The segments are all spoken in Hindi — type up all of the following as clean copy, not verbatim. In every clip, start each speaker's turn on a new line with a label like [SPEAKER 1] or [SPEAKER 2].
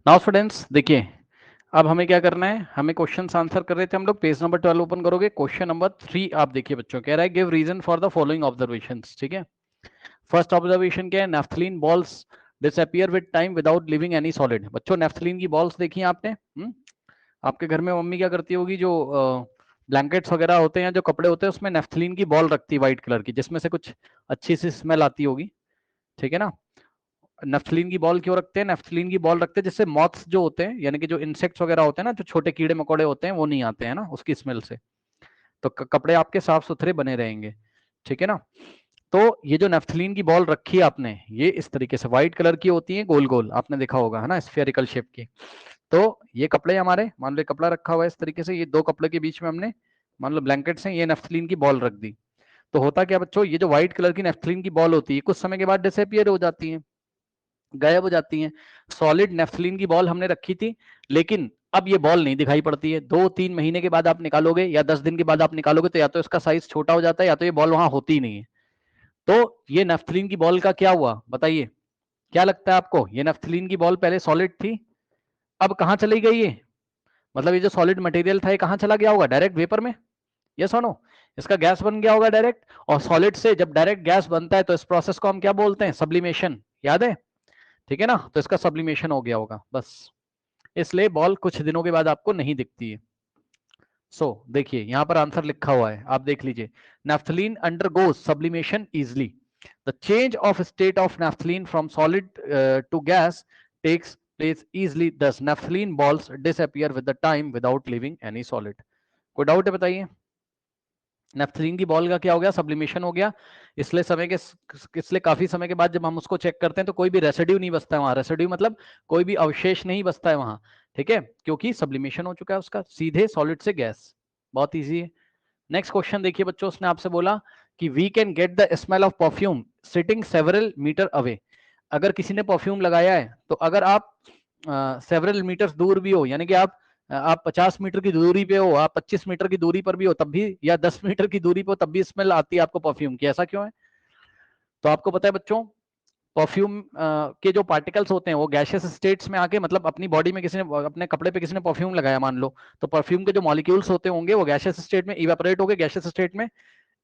[SPEAKER 1] नाउ स्टूडेंट्स देखिए, अब हमें क्या करना है, हमें क्वेश्चन आंसर कर रहे थे हम लोग। पेज नंबर 12 ओपन करोगे, क्वेश्चन नंबर 3 आप देखिए बच्चों, कह रहा है give reason for the following observations. ठीक है, फर्स्ट ऑब्जर्वेशन क्या है, naphthalene balls disappear with time without leaving any solid. बच्चों नेफ्थलीन की बॉल्स देखी हैं आपने? आपके घर में मम्मी क्या करती होगी, जो ब्लैंकेट्स वगैरह होते हैं, जो कपड़े होते हैं, उसमें नेफ्थलीन की बॉल रखती है व्हाइट कलर की, जिसमें से कुछ अच्छी सी स्मेल आती होगी। ठीक है ना। नेफ्थलीन की बॉल क्यों रखते हैं? नेफ्थलीन की बॉल रखते हैं जिससे मॉथ्स जो होते हैं, यानी कि जो इंसेक्ट्स वगैरह होते हैं ना, जो छोटे कीड़े मकोड़े होते हैं, वो नहीं आते हैं ना उसकी स्मेल से। तो कपड़े आपके साफ सुथरे बने रहेंगे। ठीक है ना। तो ये जो नेफ्थलीन की बॉल रखी है आपने, ये इस तरीके से व्हाइट कलर की होती है, गोल गोल, आपने देखा होगा है ना, स्फेरिकल शेप की। तो ये कपड़े हमारे, मान लो कपड़ा रखा हुआ है इस तरीके से, ये दो कपड़े के बीच में हमने मान लो ब्लैंकेट्स हैं, ये नेफ्थलीन की बॉल रख दी। तो होता क्या बच्चों, ये जो व्हाइट कलर की नेफ्थलीन की बॉल होती है, कुछ समय के बाद डिसअपियर हो जाती है, गायब हो जाती हैं। सॉलिड नेफ्थलीन की बॉल हमने रखी थी, लेकिन अब ये बॉल नहीं दिखाई पड़ती है। 2-3 महीने के बाद आप निकालोगे या 10 दिन के बाद आप निकालोगे, तो या तो इसका साइज छोटा हो जाता है, या तो ये बॉल वहां होती ही नहीं है। तो ये नेफ्थलीन की बॉल का क्या हुआ बताइए? क्या लगता है आपको, ये नेफ्थलीन की बॉल पहले सॉलिड थी, अब कहां चली गई है? मतलब ये जो सॉलिड मटेरियल था, ये कहां चला गया होगा? डायरेक्ट वेपर में। यस और नो? इसका गैस बन गया होगा डायरेक्ट। और सॉलिड से जब डायरेक्ट गैस बनता है, तो इस प्रोसेस को हम क्या बोलते हैं? सब्लिमेशन। याद है? ठीक है ना। तो इसका सब्लिमेशन हो गया होगा बस, इसलिए बॉल कुछ दिनों के बाद आपको नहीं दिखती है। देखिए यहां पर आंसर लिखा हुआ है, आप देख लीजिए। Naphthalene undergoes sublimation easily. The change of state of naphthalene from solid to gas takes place easily, thus naphthalene balls disappear with the time without leaving any solid. कोई डाउट है बताइए? नेफ्थलीन की बॉल का क्या हो गया? सब्लिमेशन हो गया। इसलिए काफी समय के बाद जब हम उसको चेक करते हैं, तो कोई भी रेसिड्यू नहीं बचता है वहां। रेसिड्यू मतलब कोई भी अवशेष नहीं बचता है वहां। ठीक है, क्योंकि सब्लिमेशन हो चुका है उसका, सीधे सॉलिड से गैस। बहुत इजी है। नेक्स्ट क्वेश्चन देखिए बच्चों, उसने आपसे बोला कि we can get the smell of perfume sitting several metres away. अगर किसी ने परफ्यूम लगाया है, तो अगर आप सेवरल मीटर्स दूर भी हो, यानी कि आप 50 मीटर की दूरी पे हो, आप 25 मीटर की दूरी पर भी हो तब भी, या 10 मीटर की दूरी पे हो तब भी स्मेल आती है आपको परफ्यूम की। ऐसा क्यों है? तो आपको पता है बच्चों, परफ्यूम के जो पार्टिकल्स होते हैं, वो गैशियस स्टेट्स में आके, मतलब अपनी बॉडी में किसी ने, अपने कपड़े पे किसी ने परफ्यूम लगाया मान लो, तो परफ्यूम के जो मॉलिक्यूल्स होते होंगे, वो गैशियस स्टेट में इवेपोरेट होकर गैशियस स्टेट में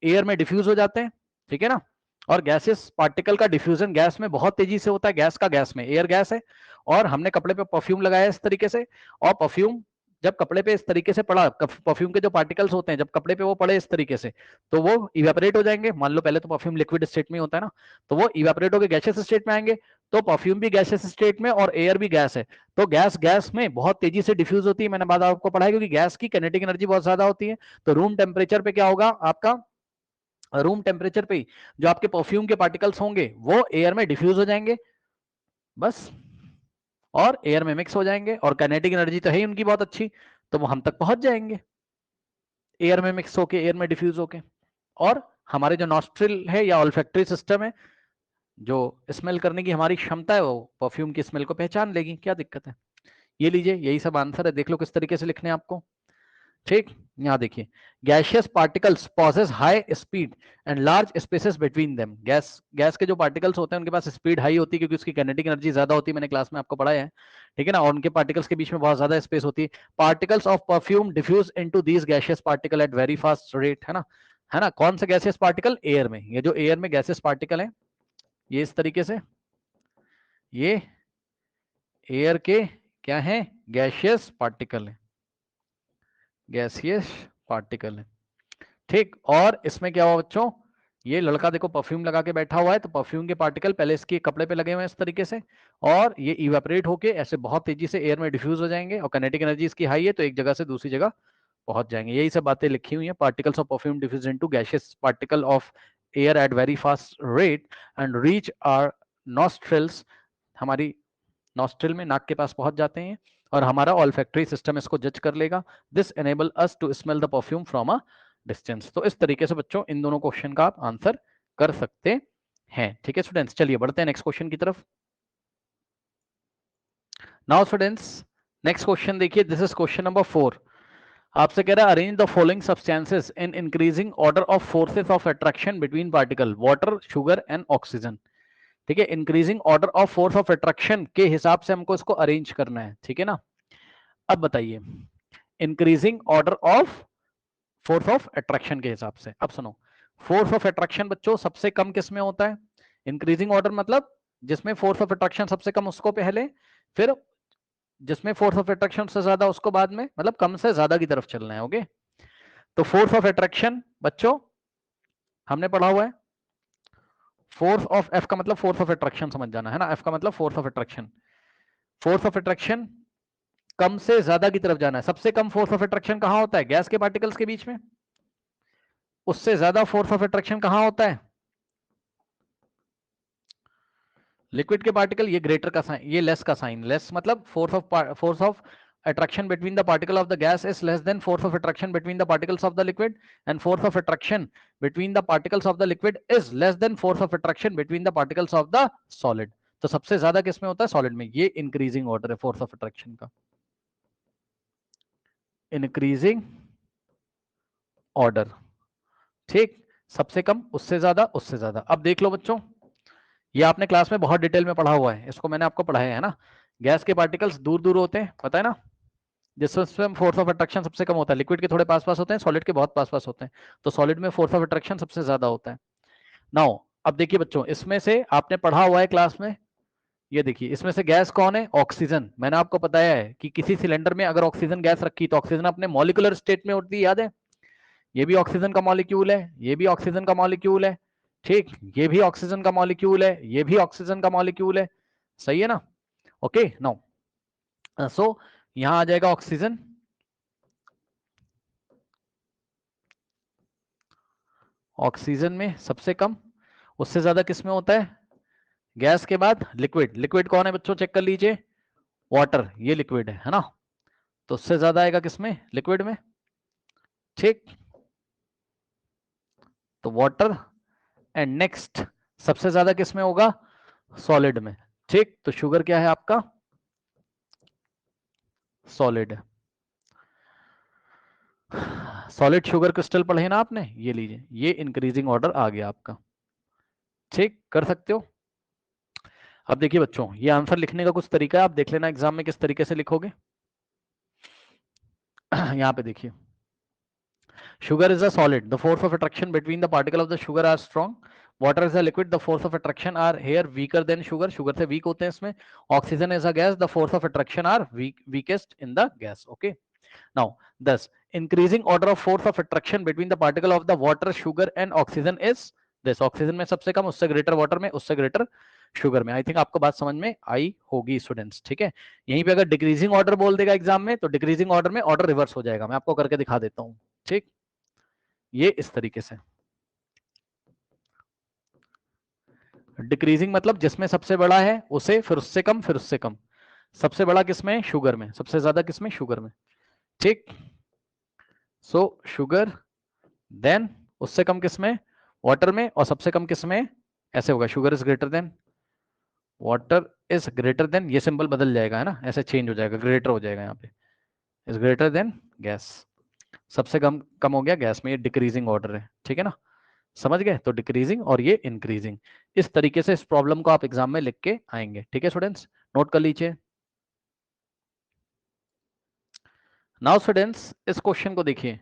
[SPEAKER 1] एयर में डिफ्यूज हो जाते हैं। ठीक है ना। और गैसेस पार्टिकल का डिफ्यूजन गैस में बहुत तेजी से होता है, गैस का गैस में, एयर गैस है, और हमने कपड़े पे परफ्यूम लगाया इस तरीके से, और परफ्यूम जब कपड़े पे इस तरीके से पड़ा, परफ्यूम के जो पार्टिकल्स होते हैं जब कपड़े पे वो पड़े इस तरीके से, तो वो इवेपोरेट हो जाएंगे। मान लो पहले तो परफ्यूम लिक्विड स्टेट में होता है ना, तो वो इवेपोरेट होकर गैसियस स्टेट में आएंगे। तो परफ्यूम भी गैसियस स्टेट में और एयर भी गैस है, तो गैस गैस में बहुत तेजी से डिफ्यूज होती है। मैंने बाद आपको पढ़ा है, क्योंकि गैस की काइनेटिक एनर्जी बहुत ज्यादा होती है। तो रूम टेम्परेचर पे क्या होगा आपका, रूम टेम्परेचर पे जो आपके परफ्यूम के पार्टिकल्स होंगे वो एयर में डिफ्यूज हो जाएंगे बस, और एयर में मिक्स हो जाएंगे, और काइनेटिक एनर्जी तो है ही उनकी बहुत अच्छी, तो वो हम तक पहुंच जाएंगे एयर में मिक्स होके, एयर में डिफ्यूज होके। और हमारे जो नॉस्ट्रिल है या ऑल्फैक्टरी सिस्टम है, जो स्मेल करने की हमारी क्षमता है, वो परफ्यूम की स्मेल को पहचान लेगी। क्या दिक्कत है? ये लीजिए, यही सब आंसर है, देख लो किस तरीके से लिखने हैं आपको। ठीक, यहां देखिए, gaseous particles possesses high speed and large spaces between them. Gas gas के जो पार्टिकल्स होते हैं उनके पास स्पीड हाई होती है, क्योंकि उसकी काइनेटिक एनर्जी ज्यादा होती है, मैंने क्लास में आपको पढ़ाया है। ठीक है ना। और उनके पार्टिकल्स के बीच में बहुत ज्यादा स्पेस होती है। Particles of perfume diffuse into these gaseous particle at very fast rate, है ना। है ना। कौन सा गैसियस पार्टिकल? एयर में। ये जो एयर में गैसियस पार्टिकल है, ये इस तरीके से, ये एयर के क्या है? गैसियस पार्टिकल है, गैसियस पार्टिकल है। ठीक, और इसमें क्या हुआ बच्चों, ये लड़का देखो परफ्यूम लगा के बैठा हुआ है, तो परफ्यूम के पार्टिकल पहले इसके कपड़े पे लगे हुए हैं इस तरीके से, और ये इवेपोरेट होके ऐसे बहुत तेजी से एयर में डिफ्यूज हो जाएंगे, और काइनेटिक एनर्जी इसकी हाई है, तो एक जगह से दूसरी जगह पहुंच जाएंगे। यही सब बातें लिखी हुई हैं। Particles of perfume diffuse into gaseous particle of air at very fast rate and reach our nostrils. हमारी नॉस्ट्रिल में, नाक के पास पहुंच जाते हैं, और हमारा ऑल्फैक्टरी सिस्टम इसको जज कर लेगा। This enable us to smell the perfume from a distance. तो इस तरीके से बच्चों इन दोनों क्वेश्चन का आप आंसर कर सकते हैं। ठीक है स्टूडेंट्स, चलिए बढ़ते हैं नेक्स्ट क्वेश्चन की तरफ। नाउ स्टूडेंट्स, नेक्स्ट क्वेश्चन देखिए, दिस इज क्वेश्चन नंबर 4। आपसे कह रहा है arrange the following substances in increasing order of forces of attraction between particle, water, sugar and oxygen. ठीक है, increasing order of force of attraction के हिसाब से हमको इसको अरेंज करना है, ठीक है ना। अब बताइए, increasing order of force of attraction के हिसाब से। अब सुनो, फोर्स ऑफ अट्रैक्शन बच्चों सबसे कम किस में होता है? इंक्रीजिंग ऑर्डर मतलब जिसमें फोर्स ऑफ अट्रैक्शन सबसे कम उसको पहले, फिर जिसमें फोर्स ऑफ अट्रैक्शन से ज्यादा उसको बाद में, मतलब कम से ज्यादा की तरफ चलना है। ओके, तो फोर्स ऑफ अट्रैक्शन बच्चों हमने पढ़ा हुआ है, फोर्स ऑफ एफ का मतलब फोर्स ऑफ अट्रैक्शन समझ जाना है ना, एफ का मतलब force of attraction. Force of attraction कम से ज्यादा की तरफ जाना है। सबसे कम फोर्स ऑफ अट्रैक्शन कहां होता है? गैस के पार्टिकल्स के बीच में। उससे ज्यादा फोर्स ऑफ अट्रैक्शन कहां होता है? लिक्विड के पार्टिकल। ये ग्रेटर का साइन, ये लेस का साइन। लेस मतलब force of attraction between the particle of the gas is less than force of attraction between the particles of the liquid, and force of attraction between the particles of the liquid is less than force of attraction between the particles of the solid. तो सबसे ज्यादा किसमें होता है? सॉलिड में। ये इंक्रीजिंग ऑर्डर है फोर्स ऑफ अट्रैक्शन का, इंक्रीजिंग ऑर्डर। ठीक, सबसे कम, उससे ज्यादा, उससे ज्यादा। अब देख लो बच्चों, ये आपने क्लास में बहुत डिटेल में पढ़ा हुआ है, इसको मैंने आपको पढ़ाया है ना। गैस के पार्टिकल्स दूर दूर होते हैं, पता है ना, जिसमें फोर्स ऑफ अट्रैक्शन सबसे कम होता है। लिक्विड के थोड़े पास पास होते हैं, सॉलिड के बहुत पास पास होते हैं। तो सॉलिड में फोर्स ऑफ अट्रैक्शन सबसे ज्यादा होता है। नाउ अब देखिए बच्चों, इसमें से आपने पढ़ा हुआ है क्लास में, ये देखिए, इसमें से गैस कौन है? ऑक्सीजन। मैंने आपको बताया है कि किसी सिलेंडर में अगर ऑक्सीजन गैस रखी तो ऑक्सीजन अपने मॉलिक्यूलर स्टेट में होती है, याद है? ये भी ऑक्सीजन का मॉलिक्यूल है, ये भी ऑक्सीजन का मॉलिक्यूल है, ठीक, ये भी ऑक्सीजन का मॉलिक्यूल है, ये भी ऑक्सीजन का मॉलिक्यूल है, सही है ना। ओके, नाउ सो यहां आ जाएगा ऑक्सीजन, ऑक्सीजन में सबसे कम, उससे ज्यादा किसमें होता है? गैस के बाद लिक्विड। लिक्विड कौन है बच्चों? चेक कर लीजिए, वाटर, ये लिक्विड है ना। तो उससे ज्यादा आएगा किसमें? लिक्विड में, ठीक, तो वाटर। एंड नेक्स्ट सबसे ज्यादा किसमें होगा? सॉलिड में, ठीक। तो शुगर क्या है आपका? सॉलिड। सॉलिड शुगर क्रिस्टल पढ़े ना आपने, ये लीजिए, ये इंक्रीजिंग ऑर्डर आ गया आपका, ठीक, कर सकते हो। अब देखिए बच्चों, ये आंसर लिखने का कुछ तरीका है, आप देख लेना एग्जाम में किस तरीके से लिखोगे। यहाँ पे देखिए, sugar is a solid, the force of attraction between the particle of the sugar are strong. Water is a liquid, the force of attraction are here weaker than sugar, sugar से weak होते हैं इसमें. Oxygen is a gas, the force of attraction are weakest in the gas. Okay, now thus increasing order of force of attraction between the particle of the water, sugar and oxygen is this. Oxygen में सबसे कम, उससे ग्रेटर वाटर में, उससे ग्रेटर शुगर में। आई थिंक आपको बात समझ में आई होगी स्टूडेंट्स, ठीक है। यहीं पे अगर डिक्रीजिंग ऑर्डर बोल देगा एग्जाम में, तो डिक्रीजिंग ऑर्डर में ऑर्डर रिवर्स हो जाएगा, मैं आपको करके दिखा देता हूँ, ठीक। ये इस तरीके से डिक्रीजिंग मतलब जिसमें सबसे बड़ा है उसे, फिर उससे कम, फिर उससे कम। सबसे बड़ा किसमें? शुगर में। सबसे ज्यादा किसमें? शुगर में, ठीक। सो शुगर, देन उससे कम किसमें? वाटर में, और सबसे कम किसमें? ऐसे होगा, sugar is greater than, water is greater than, ये सिंबल बदल जाएगा है ना, ऐसे चेंज हो जाएगा, ग्रेटर हो जाएगा यहाँ पे, इज ग्रेटर देन गैस। सबसे कम कम हो गया गैस में, ये डिक्रीजिंग ऑर्डर है, ठीक है ना। समझ गए? तो डिक्रीजिंग और ये इंक्रीजिंग, इस तरीके से इस प्रॉब्लम को आप एग्जाम में लिख के आएंगे, ठीक है स्टूडेंट्स, नोट कर लीजिए। नाउ स्टूडेंट्स, इस क्वेश्चन को देखिए,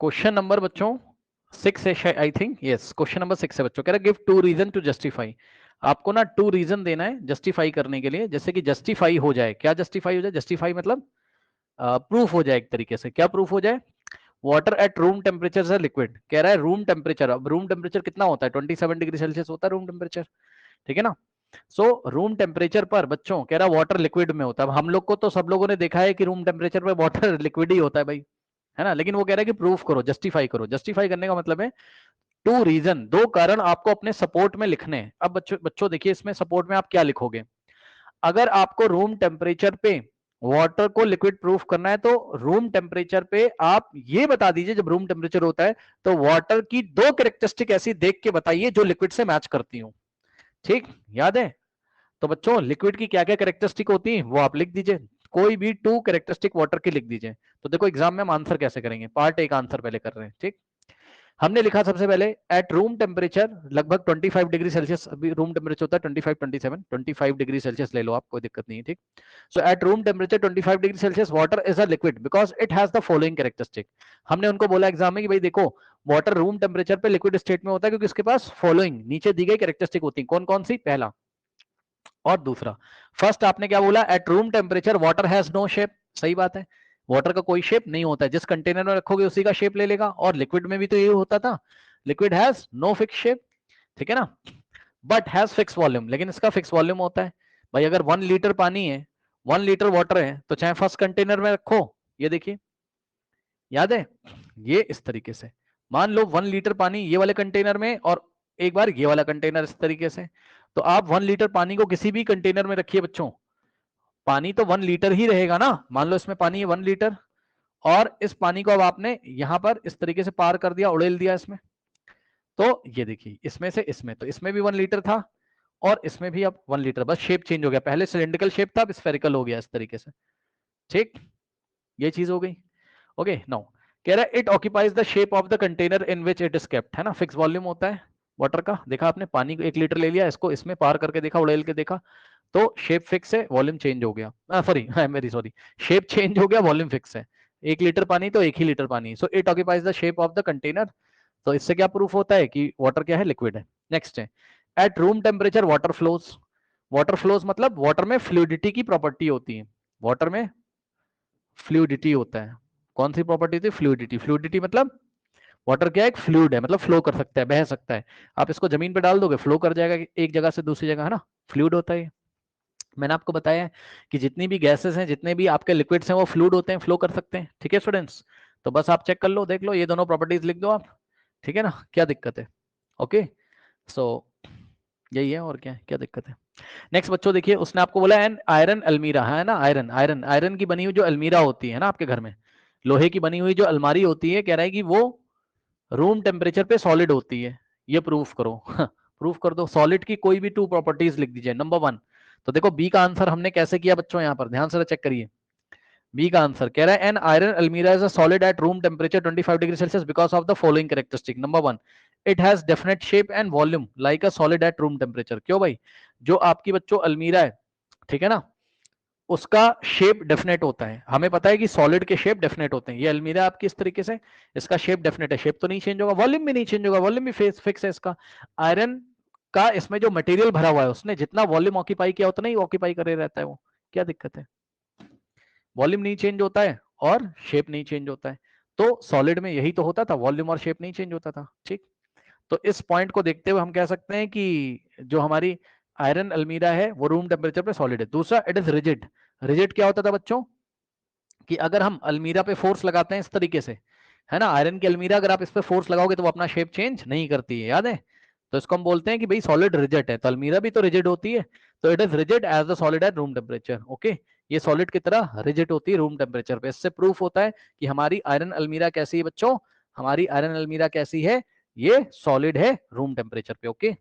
[SPEAKER 1] क्वेश्चन नंबर बच्चों 6 है I think, yes question number 6 है बच्चों। कह रहा है गिव 2 रीजन टू जस्टिफाई। आपको ना 2 रीजन देना है जस्टिफाई करने के लिए, जैसे कि जस्टिफाई हो जाए। क्या जस्टिफाई हो जाए? जस्टिफाई मतलब प्रूफ हो जाए एक तरीके से। क्या प्रूफ हो जाए? वाटर एट रूम टेम्परेचर से लिक्विड। कह रहा है रूम टेम्परेचर, अब रूम टेम्परेचर कितना होता है? 27 डिग्री सेल्सियस होता है रूम टेम्परेचर, ठीक है ना। सो रूम टेम्परेचर पर बच्चों कह रहा है वाटर लिक्विड में होता है। अब हम लोग को तो सब लोगों ने देखा है कि रूम टेम्परेचर पर वाटर लिक्विड ही होता है भाई, है ना। लेकिन वो कह रहा है कि प्रूफ करो, जस्टिफाई करो। जस्टिफाई करने का मतलब है 2 रीजन, 2 कारण आपको अपने सपोर्ट में लिखने हैं। अब बच्चों देखिए, इसमें सपोर्ट में आप क्या लिखोगे? अगर आपको रूम टेम्परेचर पे वाटर को लिक्विड प्रूफ करना है, तो रूम टेम्परेचर पे आप ये बता दीजिए, जब रूम टेम्परेचर होता है तो वाटर की 2 कैरेक्टरिस्टिक ऐसी देख के बताइए जो लिक्विड से मैच करती हूं, ठीक, याद है? तो बच्चों लिक्विड की क्या क्या कैरेक्टरिस्टिक होती है वो आप लिख दीजिए, कोई भी 2 कैरेक्टरिस्टिक वाटर की लिख दीजिए। तो देखो एग्जाम में हम आंसर कैसे करेंगे, पार्ट 1 आंसर पहले कर रहे हैं, ठीक। हमने लिखा सबसे पहले एट रूम टेम्परेचर लगभग 25 डिग्री सेल्सियस, अभी रूम टेम्परेचर होता है 25 27 25 डिग्री सेल्सियस ले लो आप, कोई दिक्कत नहीं है, ठीक। So at room temperature 25 degree Celsius water is a liquid because it has the following characteristic. हमने उनको बोला एग्जाम में कि भाई देखो वाटर रूम टेम्परेचर पे लिक्विड स्टेट में होता है क्योंकि इसके पास फॉलोइंग नीचे दी गई कैरेक्टरिस्टिक होती है। कौन कौन सी? पहला और दूसरा। फर्स्ट आपने क्या बोला? At room temperature water has no shape. सही बात है, वाटर का कोई शेप नहीं होता है, जिस कंटेनर में रखोगे उसी का शेप ले लेगा। और लिक्विड में भी तो ये होता था, liquid has no fix shape, ठीक है ना, बट हैज फिक्स वॉल्यूम। लेकिन इसका फिक्स वॉल्यूम होता है। भाई अगर 1 लीटर पानी है, 1 लीटर वाटर है, तो चाहे फर्स्ट कंटेनर में रखो, ये देखिए याद है ये इस तरीके से, मान लो 1 लीटर पानी ये वाले कंटेनर में और एक बार ये वाला कंटेनर इस तरीके से। तो आप 1 लीटर पानी को किसी भी कंटेनर में रखिए बच्चों, पानी तो 1 लीटर ही रहेगा ना। मान लो इसमें पानी है 1 लीटर, और इस पानी को अब आपने यहां पर इस तरीके से पार कर दिया, उड़ेल दिया इसमें। तो ये देखिए इसमें से इसमें, तो इसमें भी 1 लीटर था और इसमें भी अब 1 लीटर, बस शेप चेंज हो गया, पहले सिलिंड्रिकल शेप था अब स्फेरिकल हो गया इस तरीके से, ठीक। ये चीज हो गई। ओके नाउ कह रहा है it occupies the shape of the container in which it is kept, है ना। फिक्स वॉल्यूम होता है वाटर का। देखा आपने पानी को 1 लीटर ले लिया, इसको इसमें पार करके देखा, उड़ेल के देखा, तो शेप फिक्स है, वॉल्यूम चेंज हो गया। Sorry I am very sorry, shape change हो गया, वॉल्यूम फिक्स है। 1 लीटर पानी तो 1 ही लीटर पानी। So it occupies the shape of the container. तो इससे क्या प्रूफ होता है कि वाटर क्या है? लिक्विड है। नेक्स्ट है eight room temperature water flows. Water flows मतलब वाटर में फ्लूइडिटी की प्रॉपर्टी होती है। वाटर में फ्लूइडिटी होता है। कौन सी प्रॉपर्टी थी? फ्लूइडिटी। फ्लूइडिटी मतलब वाटर क्या है? एक फ्लूइड है, मतलब फ्लो कर सकता है, बह सकता है। आप इसको जमीन पे डाल दोगे फ्लो कर जाएगा एक जगह से दूसरी जगह, है ना। फ्लूइड होता है। मैंने आपको बताया है कि जितनी भी गैसेस हैं, जितने भी आपके लिक्विड्स हैं, वो फ्लूइड होते हैं, फ्लो कर सकते हैं, ठीक है स्टूडेंट्स। तो बस आप चेक कर लो, देख लो, ये दोनों प्रॉपर्टीज लिख दो आप, ठीक है ना, क्या दिक्कत है? ओके सो यही है, और क्या है, क्या दिक्कत है? नेक्स्ट बच्चों देखिए, उसने आपको बोला एन आयरन अलमीरा, है ना। आयरन आयरन आयरन की बनी हुई जो अलमीरा होती है ना आपके घर में, लोहे की बनी हुई जो अलमारी होती है, कह रहा है कि वो रूम टेम्परेचर पे सॉलिड होती है। ये प्रूफ करो। प्रूफ कर दो। सॉलिड की कोई भी 2 प्रॉपर्टीज लिख दीजिए। नंबर 1, तो देखो बी का आंसर हमने कैसे किया बच्चों, यहाँ पर ध्यान से चेक करिए। बी का आंसर कह रहा है एन आयरन अलमीरा is a solid at room temperature 25 degree Celsius because of the following characteristic. Number 1, it has definite shape and volume like a solid at room temperature. क्यों भाई? जो आपकी बच्चों अलमीरा है, ठीक है ना, उसका शेप डेफिनेट होता है। हमें पता है कि सॉलिड के शेप डेफिनेट होते हैं। ये अलमीरा आपकी इस तरीके से, इसका शेप डेफिनेट है, शेप तो नहीं चेंज होगा, वॉल्यूम भी नहीं चेंज होगा, वॉल्यूम भी फिक्स है इसका। आयरन का इसमें जो मटेरियल भरा हुआ है, उसने जितना वॉल्यूम ऑक्यूपाई किया उतना ही ऑक्यूपाई करे रहता है वो। क्या दिक्कत है? वॉल्यूम नहीं चेंज होता है और शेप नहीं चेंज होता है। तो सॉलिड में यही तो होता था, वॉल्यूम और शेप नहीं चेंज होता था, ठीक। तो इस पॉइंट को देखते हुए हम कह सकते हैं कि जो हमारी आयरन अलमीरा है वो रूम टेम्परेचर पे सॉलिड है। दूसरा, इट इज रिजिड। रिजिड क्या होता था बच्चों? कि अगर हम अलमीरा पे फोर्स लगाते हैं इस तरीके से, है ना, आयरन की अलमीरा अगर आप इस पे फोर्स लगाओगे तो वो अपना शेप चेंज नहीं करती है, याद है। तो इसको हम बोलते हैं कि भाई सॉलिड रिजिड है। तो अलमीरा भी तो रिजिड होती है, तो it is rigid as the solid at room temperature. Okay, ये सॉलिड की तरह रिजिड होती है रूम टेम्परेचर पे। इससे प्रूफ होता है कि हमारी आयरन अलमीरा कैसी है बच्चों, हमारी आयरन अलमीरा कैसी है, ये सॉलिड है रूम टेम्परेचर पे। ओके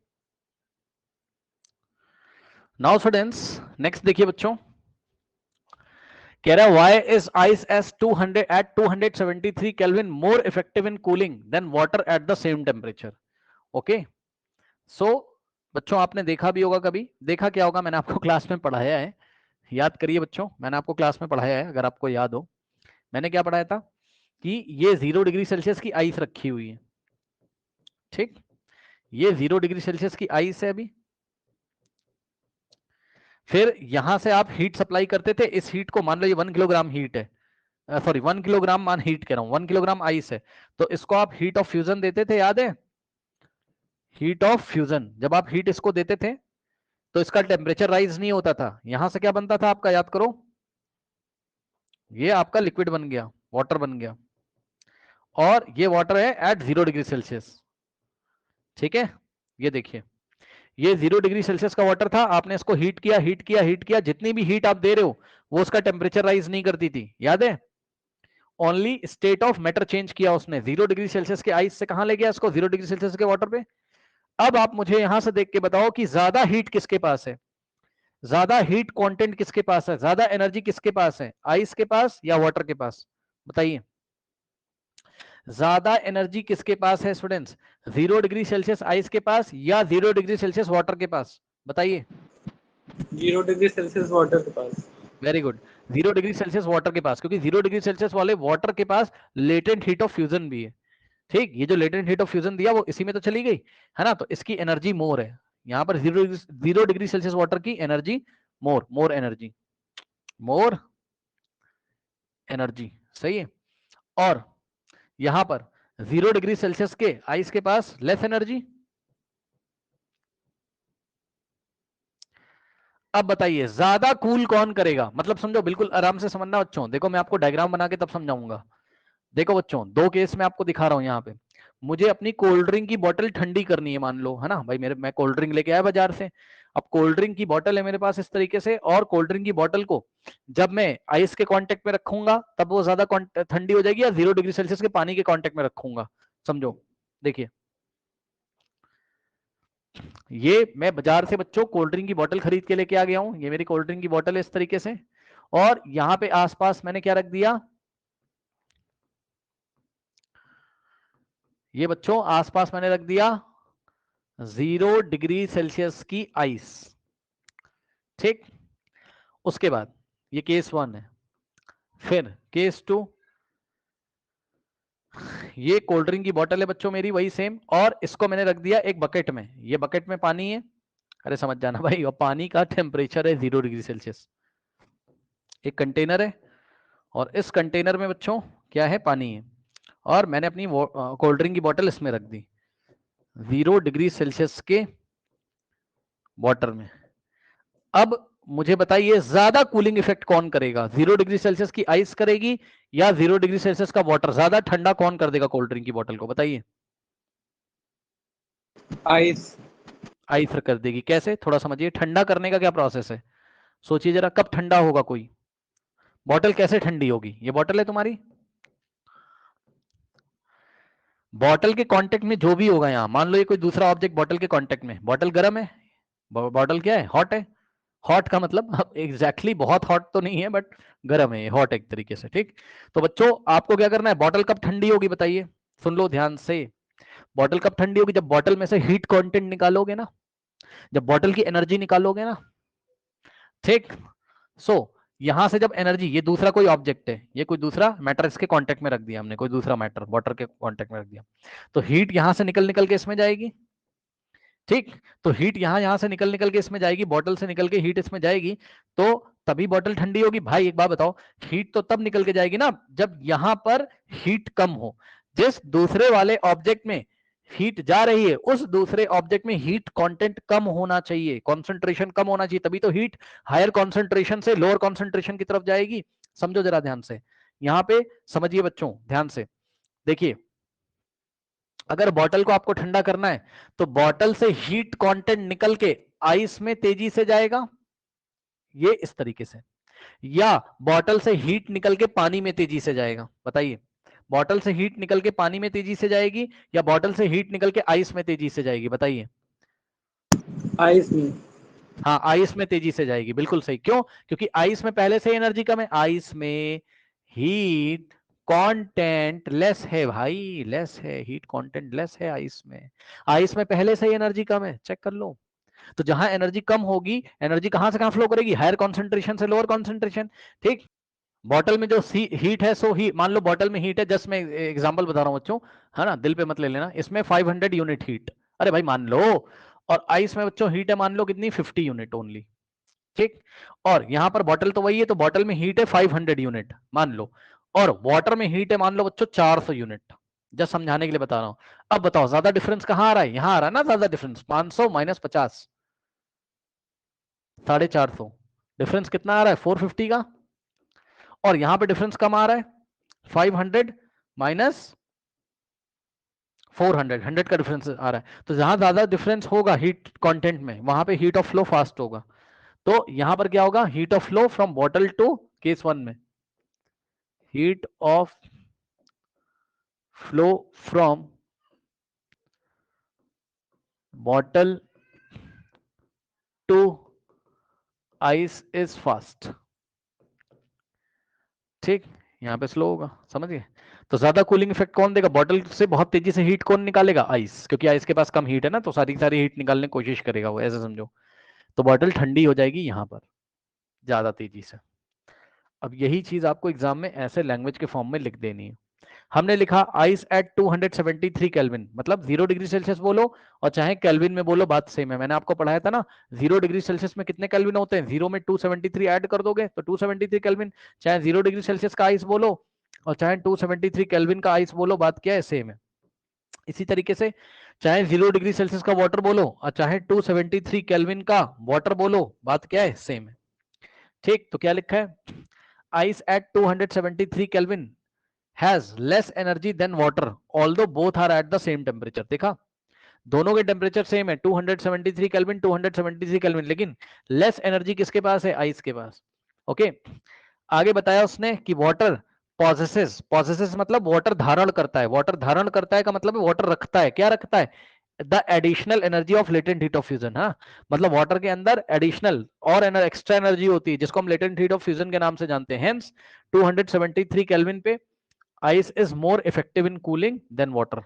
[SPEAKER 1] नाउ स्टूडेंट्स नेक्स्ट देखिए बच्चों, कह रहा है why is ice S 200 at 273 kelvin more effective in cooling than water at the same temperature. Okay so बच्चों आपने देखा भी होगा, कभी देखा क्या होगा, मैंने आपको क्लास में पढ़ाया है, याद करिए बच्चों, मैंने आपको क्लास में पढ़ाया है, अगर आपको याद हो मैंने क्या पढ़ाया था कि ये 0 डिग्री सेल्सियस की आइस रखी हुई है, ठीक। ये 0 डिग्री सेल्सियस की आइस है अभी। फिर यहां से आप हीट सप्लाई करते थे, इस हीट को मान लो ये 1 किलोग्राम हीट है, सॉरी 1 किलोग्राम मान हीट कह रहा हूं, 1 किलोग्राम आइस है, तो इसको आप हीट ऑफ फ्यूजन देते थे, याद है। हीट ऑफ फ्यूजन, जब आप हीट इसको देते थे तो इसका टेम्परेचर राइज नहीं होता था, यहां से क्या बनता था आपका, याद करो, ये आपका लिक्विड बन गया, वाटर बन गया, और ये वाटर है एट 0 डिग्री सेल्सियस, ठीक है। ये देखिए ये 0 डिग्री सेल्सियस का वाटर था, आपने इसको हीट किया हीट किया हीट किया, जितनी भी हीट आप दे रहे हो वो उसका टेम्परेचर राइज नहीं करती थी, याद है। Only state of matter change किया उसने, 0 डिग्री सेल्सियस के आइस से कहां ले गया इसको, 0 डिग्री सेल्सियस के वाटर पे। अब आप मुझे यहां से देख के बताओ कि ज्यादा हीट किसके पास है, ज्यादा हीट कंटेंट किसके पास है, ज्यादा एनर्जी किसके पास है, आइस के पास या वाटर के पास, बताइए। ज्यादा एनर्जी किसके पास है स्टूडेंट्स? 0 डिग्री सेल्सियस आइस के पास या 0 डिग्री सेल्सियस वाटर के पास? बताइए।
[SPEAKER 2] 0 डिग्री सेल्सियस वाटर के पास।
[SPEAKER 1] Very good, 0 degree Celsius water के पास, क्योंकि 0 डिग्री सेल्सियस वाले वाटर के पास लेटेंट हीट ऑफ फ्यूजन भी है। ठीक, ये जो लेटेंट हीट ऑफ फ्यूजन दिया वो इसी में तो चली गई है ना, तो इसकी एनर्जी मोर है। यहाँ पर 0 डिग्री सेल्सियस वाटर की energy more energy, more energy, सही है। और यहां पर 0 डिग्री सेल्सियस के आइस के पास लेस एनर्जी। अब बताइए ज्यादा कूल कौन करेगा? मतलब समझो, बिल्कुल आराम से समझना बच्चों, देखो मैं आपको डायग्राम बना के तब समझाऊंगा। देखो बच्चों, दो केस में आपको दिखा रहा हूं यहाँ पे। मुझे अपनी कोल्ड ड्रिंक की बोतल ठंडी करनी है, मान लो, है ना भाई, मैं कोल्ड ड्रिंक लेके आया बाजार से। अब कोल्ड ड्रिंक की बोतल है मेरे पास इस तरीके से, और कोल्ड ड्रिंक की बोतल को जब मैं आइस के कांटेक्ट में रखूंगा तब वो ज्यादा ठंडी हो जाएगी, या 0 डिग्री सेल्सियस के पानी के कांटेक्ट में रखूंगा? समझो, देखिए, ये मैं बाजार से बच्चों कोल्ड ड्रिंक की बोतल खरीद के लेके आ गया हूं। ये मेरी कोल्ड ड्रिंक की बोतल है इस तरीके से, और यहाँ पे आसपास मैंने क्या रख दिया? ये बच्चों आसपास मैंने रख दिया 0 डिग्री सेल्सियस की आइस। ठीक, उसके बाद ये केस 1 है। फिर केस 2, ये कोल्ड ड्रिंक की बोतल है बच्चों मेरी, वही सेम, और इसको मैंने रख दिया एक बकेट में। ये बकेट में पानी है, अरे समझ जाना भाई, और पानी का टेम्परेचर है 0 डिग्री सेल्सियस। एक कंटेनर है, और इस कंटेनर में बच्चों क्या है? पानी है, और मैंने अपनी कोल्ड ड्रिंक की बोतल इसमें रख दी 0 डिग्री सेल्सियस के वाटर में। अब मुझे बताइए ज्यादा कूलिंग इफेक्ट कौन करेगा? 0 डिग्री सेल्सियस की आइस करेगी या 0 डिग्री सेल्सियस का वाटर? ज्यादा ठंडा कौन कर देगा कोल्ड ड्रिंक की बोतल को? बताइए।
[SPEAKER 2] आइस।
[SPEAKER 1] आइस कर देगी। कैसे? थोड़ा समझिए, ठंडा करने का क्या प्रोसेस है? सोचिए जरा, कब ठंडा होगा कोई? बॉटल कैसे ठंडी होगी? ये बॉटल है तुम्हारी, बॉटल के कांटेक्ट में जो भी होगा, यहां मान लो ये कोई दूसरा ऑब्जेक्ट बॉटल के कांटेक्ट में, बॉटल गर्म है, बॉटल क्या है? हॉट है। हॉट का मतलब एग्जैक्टली बहुत हॉट तो नहीं है, बट गर्म है, हॉट एक तरीके से। ठीक, तो बच्चों आपको क्या करना है? बॉटल कब ठंडी होगी बताइए, सुन लो ध्यान से। बॉटल कब ठंडी होगी? जब बॉटल में से हीट कंटेंट निकालोगे ना, जब बॉटल की एनर्जी निकालोगे ना। ठीक, सो यहां से जब एनर्जी, ये दूसरा कोई ऑब्जेक्ट है, ये कोई दूसरा मैटर इसके कांटेक्ट में रख दिया हमने, कोई दूसरा मैटर वाटर के कांटेक्ट में रख दिया, तो हीट यहां से निकल निकल के इसमें जाएगी। ठीक, तो हीट यहां यहां से निकल निकल के इसमें जाएगी, बॉटल से निकल के हीट इसमें जाएगी, तो तभी बॉटल ठंडी होगी। भाई एक बात बताओ, हीट तो तब निकल के जाएगी ना जब यहां पर हीट कम हो। जिस दूसरे वाले ऑब्जेक्ट में हीट जा रही है, उस दूसरे ऑब्जेक्ट में हीट कंटेंट कम होना चाहिए, कंसंट्रेशन कम होना चाहिए, तभी तो हीट हायर कंसंट्रेशन से लोअर कंसंट्रेशन की तरफ जाएगी। समझो जरा ध्यान से, यहां पे समझिए बच्चों ध्यान से। देखिए, अगर बॉटल को आपको ठंडा करना है तो बॉटल से हीट कंटेंट निकल के आइस में तेजी से जाएगा, ये इस तरीके से, या बॉटल से हीट निकल के पानी में तेजी से जाएगा? बताइए, बॉटल से हीट निकल के पानी में तेजी से जाएगी या बॉटल से हीट निकल के आइस में तेजी से जाएगी? बताइए।
[SPEAKER 2] आइस में।
[SPEAKER 1] हाँ, आइस में तेजी से जाएगी, बिल्कुल सही। क्यों? क्योंकि आइस में पहले से एनर्जी कम है, आइस में हीट कंटेंट लेस है भाई, लेस है, हीट कंटेंट लेस है आइस में। आइस में पहले से ही एनर्जी कम है, चेक कर लो। तो जहां एनर्जी कम होगी, एनर्जी कहां से कहां फ्लो करेगी? हायर कॉन्सेंट्रेशन से लोअर कॉन्सेंट्रेशन। ठीक, बॉटल में जो हीट है, सो ही मान लो बॉटल में हीट है, जस्ट मैं एग्जांपल बता रहा हूं बच्चों, है ना, दिल पे मत ले लेना, इसमें 500 यूनिट हीट, अरे भाई मान लो, और आइस में बच्चों हीट है मान लो कितनी, 50 यूनिट ओनली। ठीक, और यहां पर बॉटल तो वही है, तो बॉटल में हीट है 500 यूनिट मान लो, और वाटर में हीट है मान लो बच्चों 400 यूनिट। जस्ट समझाने के लिए बता रहा हूं। अब बताओ ज्यादा डिफरेंस कहां आ रहा है? यहां आ रहा है ना ज्यादा डिफरेंस, 500 माइनस 50, 450, डिफरेंस कितना आ रहा है? 450 का। और यहां पे डिफरेंस कम आ रहा है, 500 माइनस 400, 100 का डिफरेंस आ रहा है। तो जहां ज्यादा डिफरेंस होगा हीट कंटेंट में, वहां पे हीट ऑफ फ्लो फास्ट होगा। तो यहां पर क्या होगा? Heat of flow from bottle to, case 1 में heat of flow from bottle to ice is fast. ठीक, यहाँ पे स्लो होगा, समझ गए। तो ज्यादा कूलिंग इफेक्ट कौन देगा, बॉटल से बहुत तेजी से हीट कौन निकालेगा, आइस, क्योंकि आइस के पास कम हीट है ना, तो सारी की सारी हीट निकालने की कोशिश करेगा वो, ऐसे समझो। तो बॉटल ठंडी हो जाएगी यहाँ पर ज्यादा तेजी से। अब यही चीज आपको एग्जाम में ऐसे लैंग्वेज के फॉर्म में लिख देनी है। हमने लिखा आइस एट 273 केल्विन, मतलब 0 डिग्री सेल्सियस बोलो और चाहे केल्विन में बोलो, बात सेम है। मैंने आपको पढ़ाया था ना, 0 डिग्री सेल्सियस में कितने केल्विन होते हैं, 0 में 273 ऐड कर दोगे तो 273 केल्विन। चाहे 0 डिग्री सेल्सियस का आइस बोलो और चाहे 273 केल्विन का आइस बोलो, बात क्या है, सेम है। इसी तरीके से चाहे 0 डिग्री सेल्सियस का वाटर बोलो और चाहे 273 केल्विन का वाटर बोलो, बात क्या है, सेम है। ठीक, तो क्या लिखा है, ice eight 273 kelvin has less energy than water although both are at the same temperature। देखा, दोनों के टेम्परेचर सेम है, 273 केल्विन 273 केल्विन, लेकिन लेस एनर्जी किसके पास है, आइस के पास। ओके, आगे बताया उसने कि वाटर पॉसेसेस मतलब वाटर धारण करता है, वाटर धारण करता है का मतलब है वाटर रखता है, क्या रखता है, the additional energy of latent heat of fusion. हाँ, मतलब वाटर के अंदर एडिशनल और एक्स्ट्रा एनर्जी होती है जिसको हम लेटेंट हीट ऑफ फ्यूजन के नाम से जानते हैं। हेंस 273 केल्विन पे ice is more effective in cooling than water.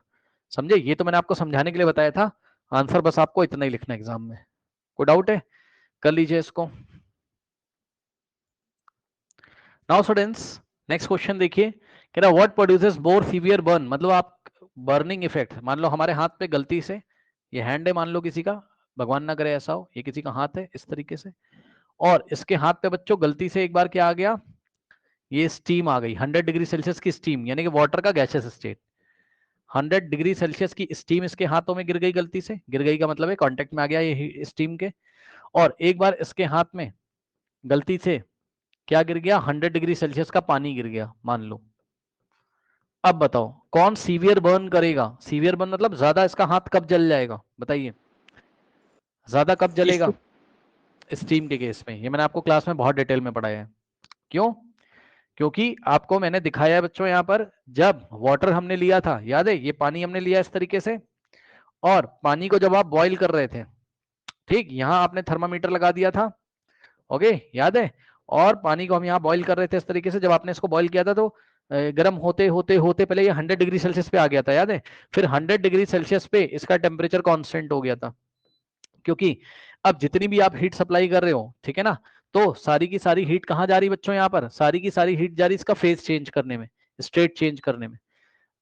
[SPEAKER 1] समझे, ये तो मैंने आपको समझाने के लिए बताया था, आंसर बस आपको इतना ही लिखना है एग्जाम में। कोई डाउट है, कर लीजिए इसको। नाउ स्टूडेंट्स, नेक्स्ट क्वेश्चन देखिए, कह रहा what produces more severe burn, मतलब आप बर्निंग इफेक्ट, मान लो हमारे हाथ पे गलती से, ये हैंड है मान लो किसी का, भगवान ना करे ऐसा हो, ये किसी का हाथ है इस तरीके से, और इसके हाथ पे बच्चों गलती से एक बार क्या आ गया, ये स्टीम आ गई, 100 डिग्री सेल्सियस की स्टीम, यानी कि वाटर का गैसियस स्टेट, 100 डिग्री सेल्सियस की स्टीम इसके हाथों में गिर गई, गलती से गिर गई का मतलब है कांटेक्ट में आ गया ये स्टीम के, और एक बार इसके हाथ में गलती से क्या गिर गया, 100 डिग्री सेल्सियस का पानी गिर गया मान लो। अब बताओ कौन सीवियर बर्न करेगा, सीवियर बर्न मतलब ज्यादा इसका हाथ कब जल जाएगा, बताइए ज्यादा कब जलेगा, स्टीम के केस में। ये मैंने आपको क्लास में बहुत डिटेल में पढ़ाया है। क्यों, क्योंकि आपको मैंने दिखाया है बच्चों, यहाँ पर जब वाटर हमने लिया था, याद है, ये पानी हमने लिया इस तरीके से, और पानी को जब आप बॉईल कर रहे थे, ठीक, यहाँ आपने थर्मामीटर लगा दिया था, ओके, याद है, और पानी को हम यहाँ बॉईल कर रहे थे इस तरीके से, जब आपने इसको बॉईल किया था तो गर्म होते होते होते पहले ये 100 डिग्री सेल्सियस पे आ गया था, याद है, फिर 100 डिग्री सेल्सियस पे इसका टेम्परेचर कांस्टेंट हो गया था, क्योंकि अब जितनी भी आप हीट सप्लाई कर रहे हो, ठीक है ना, तो सारी की सारी हीट कहाँ जा रही बच्चों, यहाँ पर सारी की सारी हीट जा रही इसका फेज चेंज करने में, स्टेट चेंज करने में।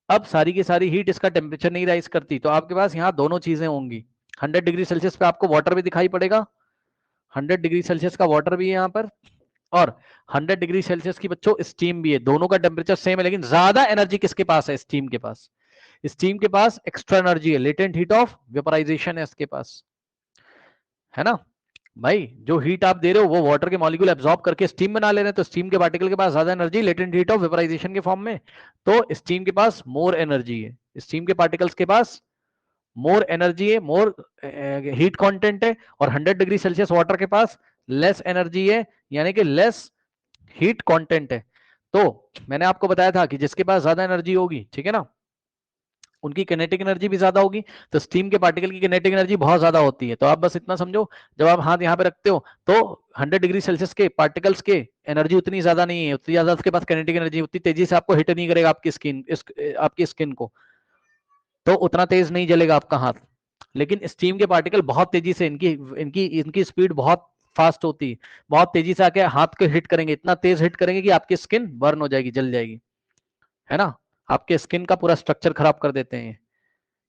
[SPEAKER 1] अब सारी की सारी हीट इसका टेम्परेचर नहीं राइज करती, तो आपके पास यहाँ दोनों चीजें होंगी, 100 डिग्री सेल्सियस पे आपको वाटर भी दिखाई पड़ेगा, 100 डिग्री सेल्सियस का वाटर भी है यहाँ पर, और 100 डिग्री सेल्सियस की बच्चों स्टीम भी है, दोनों का टेम्परेचर सेम है, लेकिन ज्यादा एनर्जी किसके पास है, स्टीम के पास। स्टीम के पास एक्स्ट्रा एनर्जी है, लेटेंट हीट ऑफ वेपराइजेशन है इसके पास, है ना भाई, जो हीट आप दे रहे हो वो वाटर के मॉलिक्यूल एब्जॉर्ब करके स्टीम बना ले रहे हैं, तो स्टीम के पार्टिकल के पास ज्यादा energy, latent heat of vaporisation के फॉर्म में, तो स्टीम के पास मोर एनर्जी है, स्टीम के पार्टिकल्स के पास मोर एनर्जी है, मोर हीट कंटेंट है, और 100 डिग्री सेल्सियस वाटर के पास लेस एनर्जी है, यानी कि लेस हीट कंटेंट है। तो मैंने आपको बताया था कि जिसके पास ज्यादा एनर्जी होगी, ठीक है ना, उनकी किनेटिक एनर्जी भी ज्यादा होगी, तो स्टीम के पार्टिकल की किनेटिक एनर्जी बहुत ज्यादा होती है। तो आप बस इतना समझो, जब आप हाथ यहाँ पे रखते हो तो 100 डिग्री सेल्सियस के पार्टिकल्स के एनर्जी उतनी ज्यादा नहीं है, उतनी ज्यादा उसके पास किनेटिक एनर्जी, उतनी तेजी से आपको हिट नहीं करेगा आपकी स्किन को, तो उतना तेज नहीं जलेगा आपका हाथ। लेकिन स्टीम के पार्टिकल बहुत तेजी से, इनकी इनकी इनकी स्पीड बहुत फास्ट होती है, बहुत तेजी से आके हाथ को हिट करेंगे, इतना तेज हिट करेंगे कि आपकी स्किन बर्न हो जाएगी, जल जाएगी, है ना, आपके स्किन का पूरा स्ट्रक्चर खराब कर देते हैं।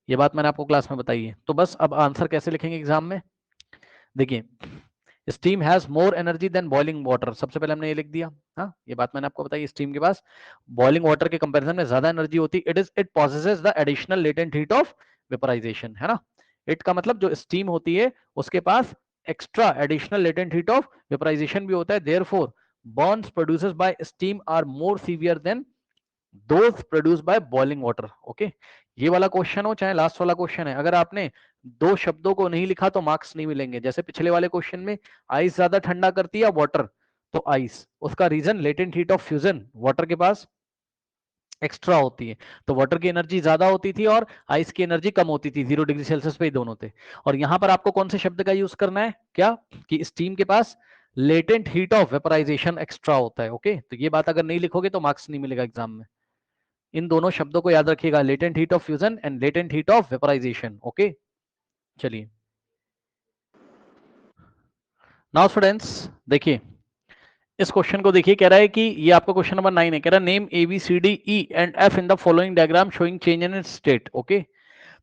[SPEAKER 1] ये बात मैंने आपको क्लास में बताई है। तो बस अब आंसर कैसे लिखेंगे एग्जाम में, देखिए, steam has more energy than boiling water, सबसे पहले हमने ये लिख दिया, हाँ, ये बात मैंने आपको बताई, स्टीम के पास बॉइलिंग वाटर के कंपैरिजन में ज्यादा एनर्जी होती है, it possesses the additional latent heat of vaporisation, है ना, इट का मतलब जो स्टीम होती है उसके पास extra additional latent heat of vaporisation भी होता है, therefore burns produces by steam are more severe than those produce by boiling water. Okay, ये वाला क्वेश्चन हो चाहे लास्ट वाला क्वेश्चन है, अगर आपने दो शब्दों को नहीं लिखा तो मार्क्स नहीं मिलेंगे। जैसे पिछले वाले क्वेश्चन में आइस ज्यादा ठंडा करती है या वाटर, तो आइस, उसका reason latent heat of fusion water के पास एक्स्ट्रा होती है, तो वाटर की एनर्जी ज्यादा होती थी और आइस की एनर्जी कम होती थी, 0 डिग्री सेल्सियस पे ही दोनों थे। और यहां पर आपको कौन से शब्द का यूज करना है, क्या, कि स्टीम के पास latent heat of vaporisation extra होता है। ओके, तो ये बात अगर नहीं लिखोगे तो मार्क्स नहीं मिलेगा एग्जाम में। इन दोनों शब्दों को याद रखिएगा, latent heat of fusion and latent heat of vaporisation. Okay, चलिए नाउ स्टूडेंट्स देखिए इस क्वेश्चन को देखिए, कह रहा है कि ये आपका क्वेश्चन नंबर 9 है। कह रहा है name A B C D E and F in the following diagram showing change in state. Okay,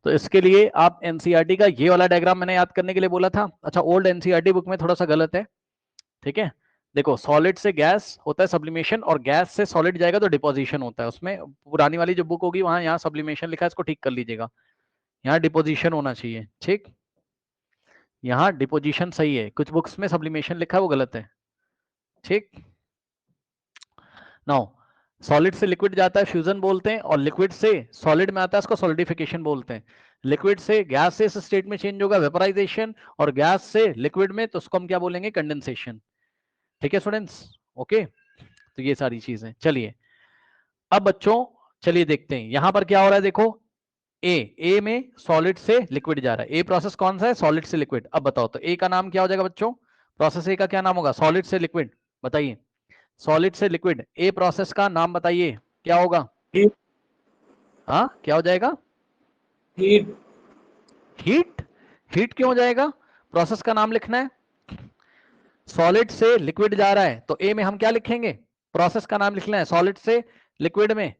[SPEAKER 1] तो इसके लिए आप एनसीईआरटी का ये वाला डायग्राम मैंने याद करने के लिए बोला था। अच्छा, ओल्ड एनसीईआरटी बुक में थोड़ा सा गलत है, ठीक है। देखो, सॉलिड से गैस होता है सब्लिमेशन, और गैस से सॉलिड जाएगा तो डिपोजिशन होता है। उसमें पुरानी वाली जो बुक होगी वहां यहाँ सब्लिमेशन लिखा है, इसको ठीक कर लीजिएगा, यहाँ डिपोजिशन होना चाहिए। ठीक, यहाँ डिपोजिशन सही है, कुछ बुक्स में सब्लिमेशन लिखा है वो गलत है। ठीक, नाउ सॉलिड से लिक्विड जाता है फ्यूजन बोलते हैं, और लिक्विड से सॉलिड में आता है उसको सॉलिडिफिकेशन बोलते हैं। लिक्विड से गैस से इस स्टेट में चेंज होगा वेपराइजेशन, और गैस से लिक्विड में तो उसको हम क्या बोलेंगे, कंडेंसेशन। ठीक है स्टूडेंट्स, ओके, तो ये सारी चीजें। चलिए अब बच्चों चलिए देखते हैं यहां पर क्या हो रहा है। देखो ए में सॉलिड से लिक्विड जा रहा है। ए प्रोसेस कौन सा है, सॉलिड से लिक्विड। अब बताओ तो ए का नाम क्या हो जाएगा बच्चों, प्रोसेस ए का क्या नाम होगा, सॉलिड से लिक्विड। बताइए, सॉलिड से लिक्विड ए प्रोसेस का नाम बताइए क्या होगा।
[SPEAKER 2] हीट।
[SPEAKER 1] हाँ, क्या हो जाएगा,
[SPEAKER 2] हीट।
[SPEAKER 1] हीट। हीट क्यों हो जाएगा, प्रोसेस का नाम लिखना है। सॉलिड से लिक्विड जा रहा है तो ए में हम क्या लिखेंगे, प्रोसेस का नाम लिखना है। सॉलिड से लिक्विड में,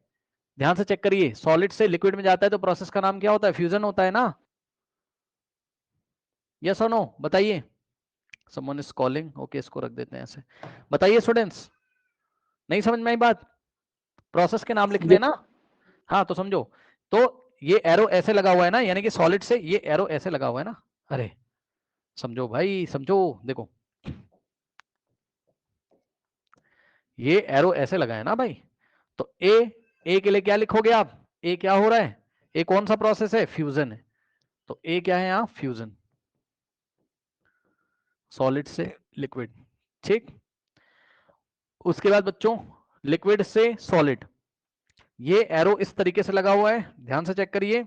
[SPEAKER 1] ध्यान से चेक करिए, सॉलिड से लिक्विड में जाता है तो प्रोसेस का नाम क्या होता है, फ्यूजन होता है ना। यस और नो बताइए। समवन इज कॉलिंग, ओके इसको रख देते हैं ऐसे। बताइए स्टूडेंट्स, नहीं समझ में आई बात, प्रोसेस के नाम लिखने हैं ना। हाँ तो समझो, तो ये एरो ऐसे लगा हुआ है ना, यानी कि सॉलिड से ये एरो ऐसे लगा हुआ है ना। अरे समझो भाई समझो, देखो ये एरो ऐसे लगा है ना भाई। तो ए के लिए क्या लिखोगे आप, ए क्या हो रहा है, ए कौन सा प्रोसेस है, फ्यूजन है। तो ए क्या है यहाँ, फ्यूजन, सॉलिड से लिक्विड। ठीक, उसके बाद बच्चों लिक्विड से सॉलिड, ये एरो इस तरीके से लगा हुआ है, ध्यान से चेक करिए।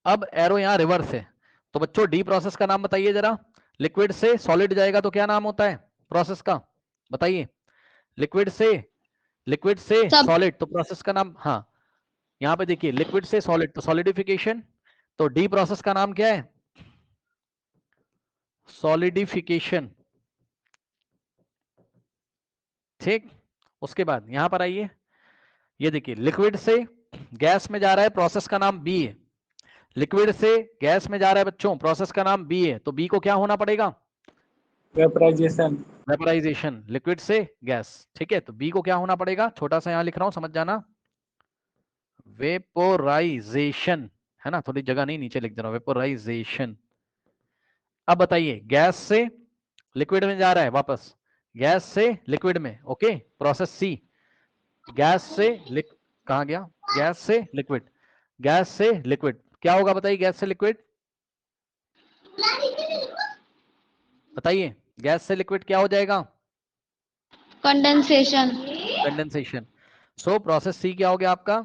[SPEAKER 1] अब एरो यहां रिवर्स है, तो बच्चों डी प्रोसेस का नाम बताइए जरा। लिक्विड से सॉलिड जाएगा तो क्या नाम होता है प्रोसेस का, बताइए। लिक्विड से
[SPEAKER 3] सब
[SPEAKER 1] सॉलिड तो प्रोसेस का नाम, हाँ यहां पे देखिए लिक्विड से सॉलिड तो सॉलिडिफिकेशन, तो डी प्रोसेस का नाम क्या है, सॉलिडिफिकेशन। ठीक, उसके बाद यहां पर आइए, ये देखिए लिक्विड से गैस में जा रहा है, प्रोसेस का नाम बी है। लिक्विड से गैस में जा रहा है बच्चों, प्रोसेस का नाम बी है, तो बी को क्या होना पड़ेगा,
[SPEAKER 2] वेपराइजेशन।
[SPEAKER 1] वेपराइजेशन, लिक्विड से गैस। ठीक है, तो बी को क्या होना पड़ेगा, छोटा सा यहां लिख रहा हूं समझ जाना, वेपोराइजेशन, है ना, थोड़ी जगह नहीं नीचे लिख दे रहा हूं, वेपोराइजेशन। अब बताइए गैस से लिक्विड में जा रहा है वापस, गैस से लिक्विड में, ओके, प्रोसेस सी। गैस से कहा गया, गैस से लिक्विड, गैस से लिक्विड क्या होगा बताइए, गैस से लिक्विड बताइए, गैस से लिक्विड क्या हो जाएगा,
[SPEAKER 3] कंडेंसेशन।
[SPEAKER 1] कंडेंसेशन। सो प्रोसेस सी क्या हो गया आपका,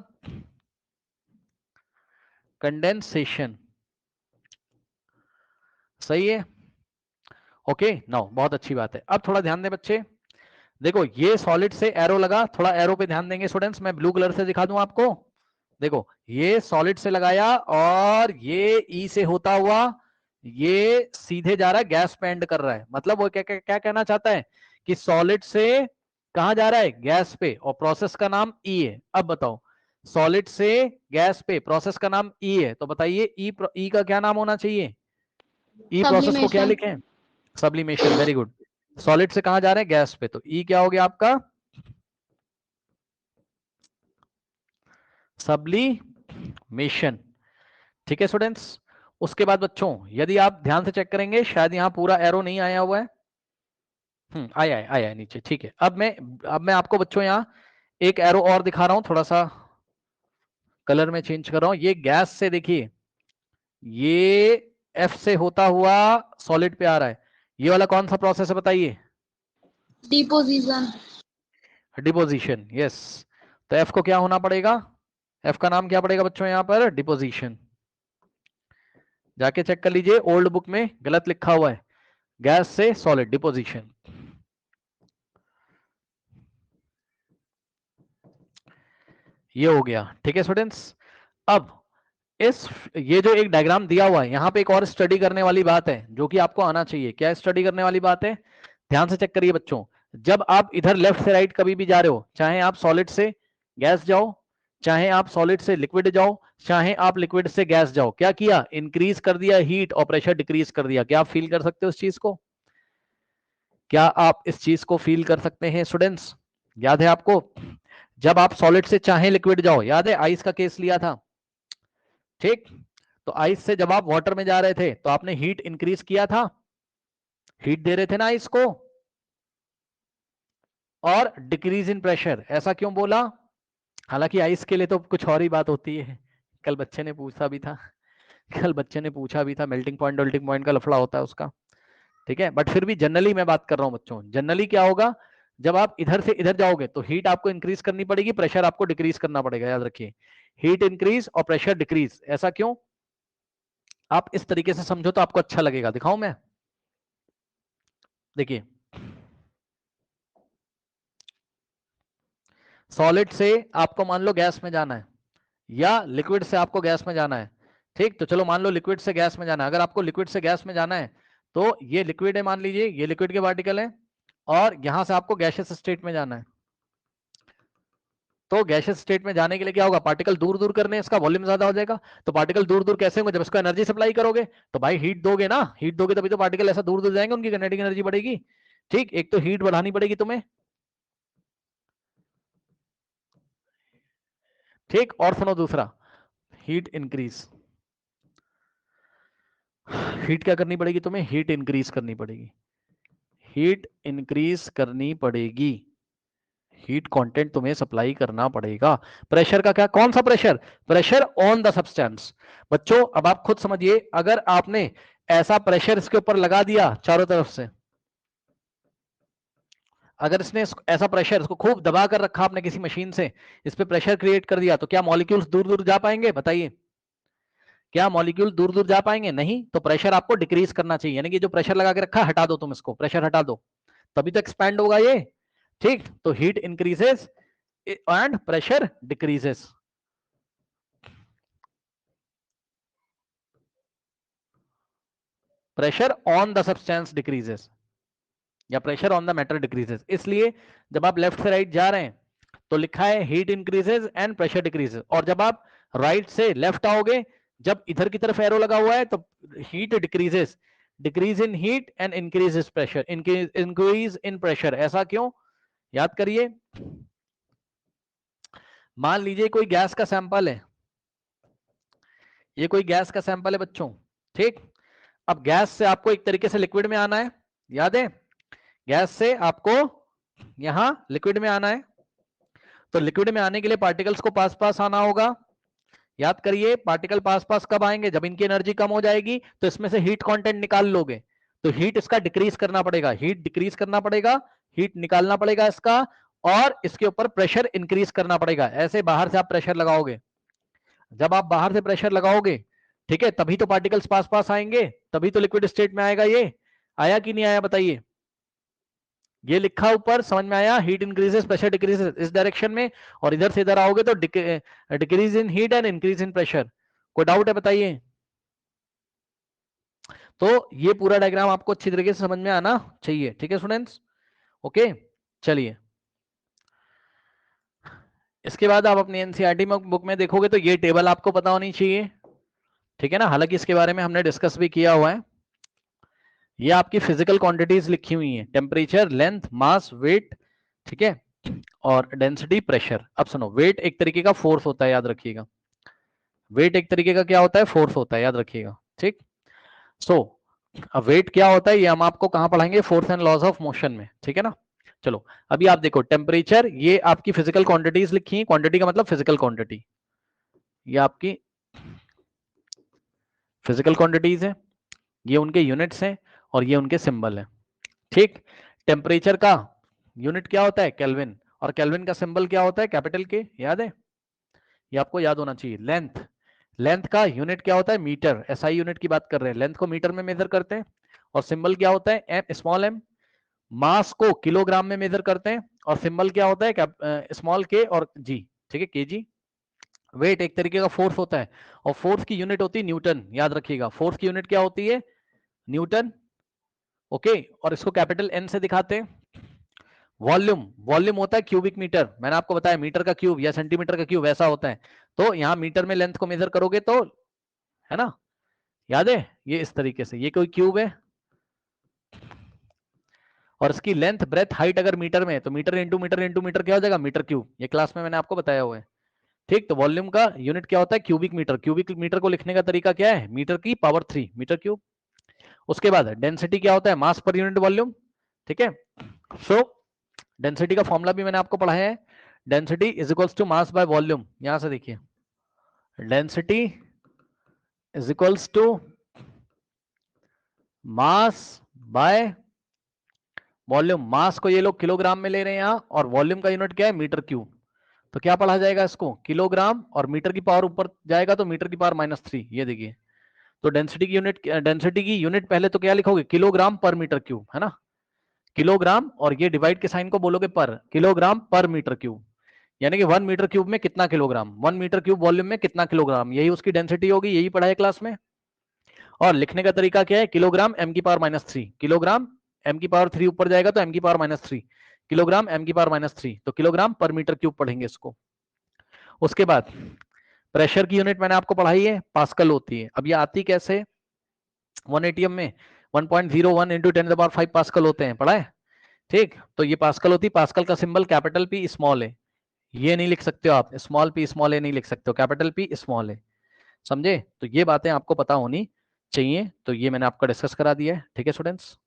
[SPEAKER 1] कंडेंसेशन। सही है, ओके नाउ बहुत अच्छी बात है। अब थोड़ा ध्यान दें बच्चे, देखो ये सॉलिड से एरो लगा, थोड़ा एरो पे ध्यान देंगे स्टूडेंट्स, मैं ब्लू कलर से दिखा दूं आपको। देखो ये सॉलिड से लगाया, और ये ई से होता हुआ ये सीधे जा रहा है, गैस पे एंड कर रहा है। मतलब वो क्या क्या, क्या कहना चाहता है कि सॉलिड से कहां जा रहा है, गैस पे, और प्रोसेस का नाम ई है। अब बताओ, सॉलिड से गैस पे, प्रोसेस का नाम ई है, तो बताइए ई का क्या नाम होना चाहिए, ई प्रोसेस को क्या
[SPEAKER 3] सब्लिमेशन।
[SPEAKER 1] लिखें, सब्लिमेशन। वेरी गुड, सॉलिड से कहां जा रहे हैं, गैस पे, तो ई क्या हो गया आपका, सब्लिमेशन। ठीक है स्टूडेंट्स, उसके बाद बच्चों यदि आप ध्यान से चेक करेंगे, शायद यहां पूरा एरो नहीं आया हुआ है, आया है नीचे। ठीक है, अब मैं आपको बच्चों यहां एक एरो और दिखा रहा हूं, थोड़ा सा कलर में चेंज कर रहा हूं। ये गैस से देखिए, ये एफ से होता हुआ सॉलिड पे आ रहा है, ये वाला कौन सा प्रोसेस है बताइए,
[SPEAKER 3] डिपोजिशन।
[SPEAKER 1] डिपोजिशन। यस, तो एफ को क्या होना पड़ेगा, एफ का नाम क्या पड़ेगा बच्चों यहां पर, डिपोजिशन। जाके चेक कर लीजिए, ओल्ड बुक में गलत लिखा हुआ है, गैस से सॉलिड डिपोजिशन। ये हो गया, ठीक है स्टूडेंट्स। अब इस ये जो एक डायग्राम दिया हुआ है, यहाँ पे एक और स्टडी करने वाली बात है जो कि आपको आना चाहिए। क्या स्टडी करने वाली बात है? ध्यान से चेक करिए बच्चों, जब आप इधर लेफ्ट से राइट कभी भी जा रहे हो, चाहे आप सॉलिड से गैस जाओ, चाहे आप सॉलिड से लिक्विड जाओ, चाहे आप लिक्विड से गैस जाओ, क्या किया? इंक्रीज कर दिया हीट और प्रेशर डिक्रीज कर दिया। क्या आप फील कर सकते हो इस चीज को? क्या आप इस चीज को फील कर सकते हैं स्टूडेंट्स? याद है आपको, जब आप सॉलिड से चाहे लिक्विड जाओ, याद है आइस का केस लिया था, ठीक? तो आइस से जब आप वाटर में जा रहे थे तो आपने हीट इंक्रीज किया था, हीट दे रहे थे ना आइस को, और डिक्रीज इन प्रेशर। ऐसा क्यों बोला? हालांकि आइस के लिए तो कुछ और ही बात होती है, कल बच्चे ने पूछा भी था, मेल्टिंग पॉइंट डोल्टिंग पॉइंट का लफड़ा होता है उसका, ठीक है? बट फिर भी जनरली मैं बात कर रहा हूं बच्चों, जनरली क्या होगा, जब आप इधर से इधर जाओगे तो हीट आपको इंक्रीज करनी पड़ेगी, प्रेशर आपको डिक्रीज करना पड़ेगा। याद रखिए, हीट इंक्रीज और प्रेशर डिक्रीज। ऐसा क्यों? आप इस तरीके से समझो तो आपको अच्छा लगेगा। दिखाऊं मैं? देखिए, सॉलिड से आपको मान लो गैस में जाना है, या लिक्विड से आपको गैस में जाना है, ठीक? तो चलो मान लो लिक्विड से गैस में जाना है। अगर आपको लिक्विड से गैस में जाना है तो ये लिक्विड है, मान लीजिए ये लिक्विड के पार्टिकल है, और यहां से आपको गैसियस स्टेट में जाना है। तो गैसियस स्टेट में जाने के लिए क्या होगा? पार्टिकल दूर दूर करने, इसका वॉल्यूम ज्यादा हो जाएगा। तो पार्टिकल दूर दूर कैसे होंगे? जब इसको एनर्जी सप्लाई करोगे तो भाई हीट दोगे ना, हीट दोगे तभी तो पार्टिकल ऐसा दूर दूर जाएंगे, उनकी काइनेटिक एनर्जी बढ़ेगी, ठीक? एक तो हीट बढ़ानी पड़ेगी तुम्हें, ठीक? और सुनो दूसरा, हीट इंक्रीज, हीट क्या करनी पड़ेगी तुम्हें? हीट इंक्रीज करनी पड़ेगी, हीट इंक्रीज करनी पड़ेगी, हीट कंटेंट तुम्हें सप्लाई करना पड़ेगा। प्रेशर का क्या? कौन सा pressure? Pressure on the substance. बच्चों अब आप खुद समझिए, अगर आपने ऐसा प्रेशर इसके ऊपर लगा दिया चारों तरफ से, अगर इसने ऐसा प्रेशर, इसको खूब दबा कर रखा आपने किसी मशीन से, इस पे प्रेशर क्रिएट कर दिया, तो क्या मॉलिक्यूल्स दूर दूर जा पाएंगे? बताइए, क्या मॉलिक्यूल दूर दूर जा पाएंगे? नहीं। तो प्रेशर आपको डिक्रीज करना चाहिए, यानी कि जो प्रेशर लगा के रखा हटा दो, तुम इसको प्रेशर हटा दो, तभी तो एक्सपैंड होगा ये, ठीक? तो heat increases and pressure decreases. Pressure on the substance decreases या pressure on the matter decreases. इसलिए जब आप लेफ्ट से राइट जा रहे हैं तो लिखा है heat increases and pressure decreases, और जब आप राइट से लेफ्ट आओगे, जब इधर की तरफ एरो लगा हुआ है तो heat decreases, decrease in heat and increase pressure, increase in pressure. ऐसा क्यों? याद करिए, मान लीजिए कोई गैस का सैंपल है, ये कोई गैस का सैंपल है बच्चों, ठीक? अब गैस से आपको एक तरीके से लिक्विड में आना है, याद है? गैस से आपको यहां लिक्विड में आना है, तो लिक्विड में आने के लिए पार्टिकल्स को पास पास आना होगा। याद करिए, पार्टिकल पास पास कब आएंगे? जब इनकी एनर्जी कम हो जाएगी, तो इसमें से हीट कंटेंट निकाल लोगे, तो हीट इसका डिक्रीज करना पड़ेगा, हीट डिक्रीज करना पड़ेगा, हीट निकालना पड़ेगा इसका, और इसके ऊपर प्रेशर इंक्रीज करना पड़ेगा। ऐसे बाहर से आप प्रेशर लगाओगे, जब आप बाहर से प्रेशर लगाओगे, ठीक है, तभी तो पार्टिकल्स पास पास आएंगे, तभी तो लिक्विड स्टेट में आएगा। ये आया कि नहीं आया बताइए? ये लिखा ऊपर, समझ में आया? हीट इंक्रीजेस प्रेशर डिक्रीजेस इस डायरेक्शन में, और इधर से इधर आओगे तो decrease in heat and increase in pressure. कोई डाउट है बताइए? तो ये पूरा डायग्राम आपको अच्छी तरीके से समझ में आना चाहिए, ठीक है स्टूडेंट्स? ओके, चलिए इसके बाद आप अपनी एनसीईआरटी बुक में देखोगे तो ये टेबल आपको पता होनी चाहिए, ठीक है ना? हालांकि इसके बारे में हमने डिस्कस भी किया हुआ है। ये आपकी फिजिकल क्वांटिटीज लिखी हुई हैं, टेम्परेचर, लेंथ, मास, वेट, ठीक है, और डेंसिटी, प्रेशर। अब सुनो, वेट एक तरीके का फोर्स होता है, याद रखिएगा। वेट एक तरीके का क्या होता है? फोर्स होता है, याद रखिएगा, ठीक? सो अब वेट क्या होता है ये हम आपको कहां पढ़ाएंगे? Force and laws of motion में, ठीक है ना? चलो अभी आप देखो, टेम्परेचर ये आपकी फिजिकल क्वांटिटीज लिखी है, क्वांटिटी का मतलब फिजिकल क्वांटिटी, ये आपकी फिजिकल क्वांटिटीज है, ये उनके यूनिट्स हैं और ये उनके सिंबल हैं, ठीक? टेम्परेचर का यूनिट क्या होता है? केल्विन, और केल्विन का सिंबल क्या होता है? कैपिटल के, याद है? ये आपको याद होना चाहिए। लेंथ, लेंथ का यूनिट क्या होता है? मीटर। एसआई यूनिट की बात कर रहे हैं, लेंथ को मीटर में मेजर करते हैं। और सिंबल क्या होता है? M, small M. मास को किलोग्राम में मेजर करते हैं और सिंबल क्या होता है? स्मॉल के और जी, ठीक है, केजी। वेट एक तरीके का फोर्स होता है और फोर्स की यूनिट होती है न्यूटन, याद रखिएगा। फोर्स की यूनिट क्या होती है? न्यूटन। ओके, और इसको कैपिटल एन से दिखाते हैं। वॉल्यूम, वॉल्यूम होता है क्यूबिक मीटर। मैंने आपको बताया मीटर का क्यूब या सेंटीमीटर का क्यूब ऐसा होता है। तो यहां मीटर में लेंथ को मेजर करोगे तो, है ना, याद है, ये इस तरीके से, ये कोई क्यूब है और इसकी लेंथ ब्रेथ हाइट अगर मीटर में है तो metre into metre into metre क्या हो जाएगा? Metre cube. ये क्लास में मैंने आपको बताया हुआ है। ठीक, तो वॉल्यूम का यूनिट क्या होता है? Cubic metre. क्यूबिक मीटर को लिखने का तरीका क्या है? मीटर की पावर 3, मीटर क्यूब। उसके बाद डेंसिटी क्या होता है? मास पर यूनिट वॉल्यूम। ठीक है, सो डेंसिटी का फॉर्मूला भी मैंने आपको पढ़ाया है। Density is equals to mass by volume. यहां से देखिए, density is equals to mass by volume. Mass को ये लोग किलोग्राम में ले रहे हैं यहाँ, और वॉल्यूम का यूनिट क्या है? Metre cube. तो क्या पढ़ा जाएगा इसको? किलोग्राम, और मीटर की पावर ऊपर जाएगा तो मीटर की पावर -3। ये देखिए, तो डेंसिटी की यूनिट पहले तो क्या लिखोगे? किलोग्राम पर मीटर क्यूब, है ना, किलोग्राम, और ये डिवाइड के साइन को बोलोगे पर, किलोग्राम पर मीटर क्यूब। यानी कि 1 मीटर क्यूब में कितना किलोग्राम, 1 मीटर क्यूब वॉल्यूम में कितना किलोग्राम, यही उसकी डेंसिटी होगी। यही पढ़ा है क्लास में। और लिखने का तरीका क्या है? किलोग्राम m की पावर -3, किलोग्राम m की पावर 3 ऊपर जाएगा तो m की पावर -3, किलोग्राम m की पावर -3, तो किलोग्राम पर मीटर क्यूब पढ़ेंगे इसको। उसके बाद प्रेशर की यूनिट मैंने आपको पढ़ाई है, पास्कल होती है। अब ये आती कैसे? 1 ATM में 1.01 इंटू 10⁵ पास्कल होते हैं, पढ़ा है? ठीक, तो ये पास्कल होती है। पास्कल का सिंबल कैपिटल पी स्मॉल है, ये नहीं लिख सकते हो आप, स्मॉल पी स्मॉल ए नहीं लिख सकते हो, कैपिटल पी स्मॉल है। समझे? तो ये बातें आपको पता होनी चाहिए। तो ये मैंने आपको डिस्कस करा दिया है। ठीक है स्टूडेंट्स।